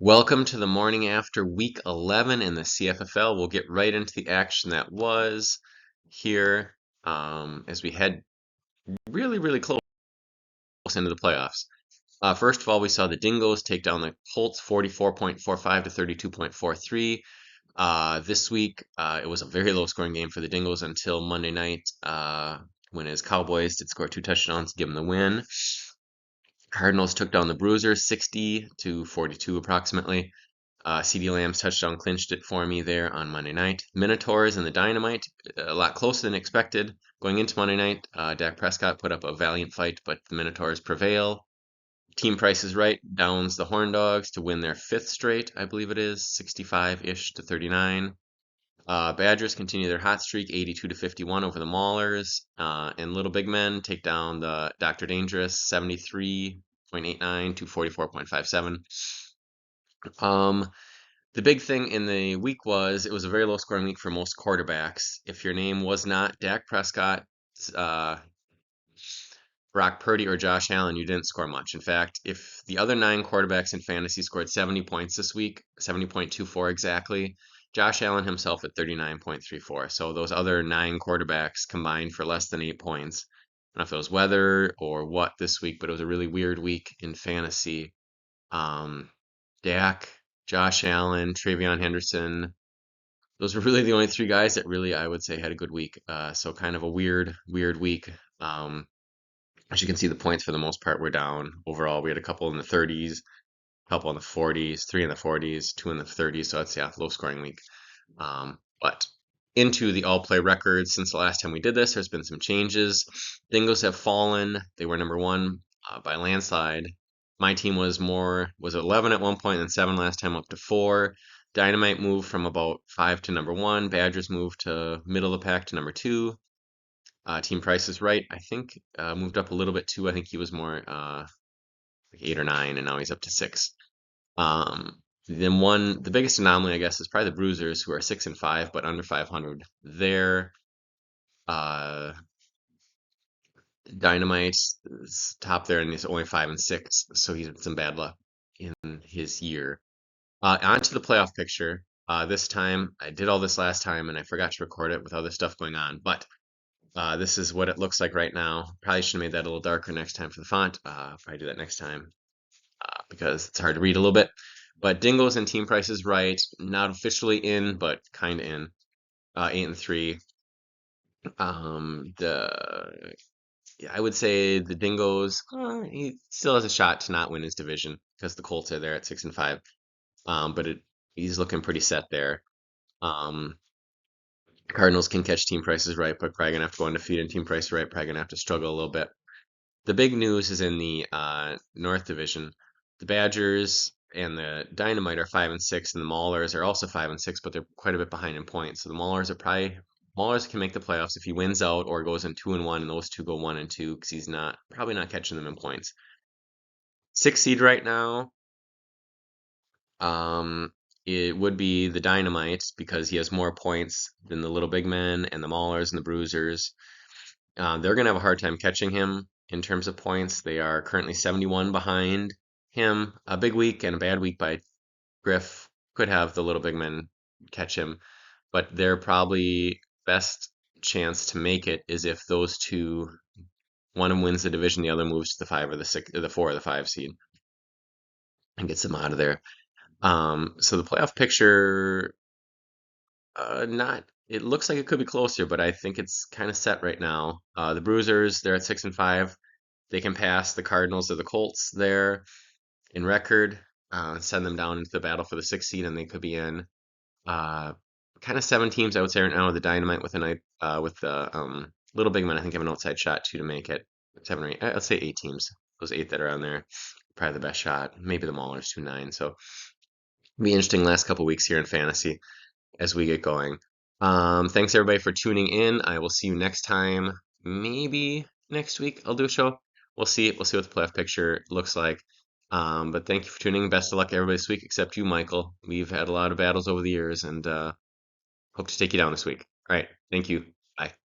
Welcome to the morning after week 11 in the CFFL. We'll get right into the action that was here as we head really close into the playoffs. First of all, we saw the Dingoes take down the Colts 44.45 to 32.43. This week, it was a very low scoring game for the Dingoes until Monday night when his Cowboys did score 2 touchdowns to give them the win. Cardinals took down the Bruisers 60 to 42 approximately. CD Lamb's touchdown clinched it for me there on Monday night. Minotaurs and the Dynamite, a lot closer than expected. Going into Monday night, Dak Prescott put up a valiant fight, but the Minotaurs prevail. Team Price is Right downs the Horn Dogs to win their fifth straight, I believe it is, 65-ish to 39. Badgers continue their hot streak, 82 to 51 over the Maulers. And Little Big Men take down the Dr. Dangerous, 73.89 to 44.57. The big thing in the week was it was a very low scoring week for most quarterbacks. If your name was not Dak Prescott, uh, Brock Purdy, or Josh Allen, you didn't score much. In fact, if the other 9 quarterbacks in fantasy scored 70 points this week, 70.24 exactly, Josh Allen himself at 39.34. So those other 9 quarterbacks combined for less than 8 points. I don't know if it was weather or what this week, but it was a really weird week in fantasy. Dak, Josh Allen, Travion Henderson. Those were really the only 3 guys that really I would say had a good week. So kind of a weird week. As you can see, the points for the most part were down. Overall, we had a couple in the 30s, a couple in the 40s, 3 in the 40s, 2 in the 30s. So that's low scoring week. But into the all play records since the last time we did this, there's been some changes. Dingoes have fallen. They were number 1 by a landslide. My team was 11 at one point and 7 last time, up to 4. Dynamite moved from about 5 to number 1. Badgers moved to middle of the pack to number 2. Team Price is Right, I think, moved up a little bit too. I think he was more like 8 or 9, and now he's up to 6. Then the biggest anomaly, I guess, is probably the Bruisers, who are 6 and 5, but under 500. They're Dynamite is top there, and he's only 5 and 6, so he's had some bad luck in his year. On to the playoff picture. This time, I did all this last time, and I forgot to record it with other stuff going on, but this is what it looks like right now. Probably should have made that a little darker next time for the font. Probably do that next time because it's hard to read a little bit. But Dingoes and Team Price is Right, not officially in, but kind of in. 8 and 3. I would say the Dingoes, he still has a shot to not win his division because the Colts are there at 6 and 5. But he's looking pretty set there. Cardinals can catch Team Price is Right, but probably gonna have to go undefeated. Team Price is Right, probably gonna have to struggle a little bit. The big news is in the North Division. The Badgers and the Dynamite are 5 and 6, and the Maulers are also 5 and 6, but they're quite a bit behind in points. So the Maulers can make the playoffs if he wins out or goes in 2 and 1, and those two go 1 and 2 because he's probably not catching them in points. 6th seed right now. It would be the Dynamite because he has more points than the Little Big Men and the Maulers and the Bruisers. They're going to have a hard time catching him in terms of points. They are currently 71 behind him. A big week and a bad week by Griff could have the Little Big Men catch him, but their probably best chance to make it is if those two, one of them wins the division, the other moves to the 5 or the 6 or the 4 or the 5 seed and gets them out of there. So the playoff picture, it looks like it could be closer, but I think it's kind of set right now. The Bruisers, they're at 6 and 5. They can pass the Cardinals or the Colts there in record, send them down into the battle for the 6th seed, and they could be in. Kind of 7 teams, I would say right now. The Dynamite with the Little Big Men, I think have an outside shot too to make it. 7 or 8, let's say 8 teams. Those 8 that are on there, probably the best shot. Maybe the Maulers 2-9. So be interesting last couple weeks here in fantasy as we get going. Thanks everybody for tuning in. I will see you next time. Maybe next week I'll do a show. We'll see. We'll see what the playoff picture looks like. But thank you for tuning in. Best of luck everybody this week, except you, Michael. We've had a lot of battles over the years, and hope to take you down this week. All right. Thank you.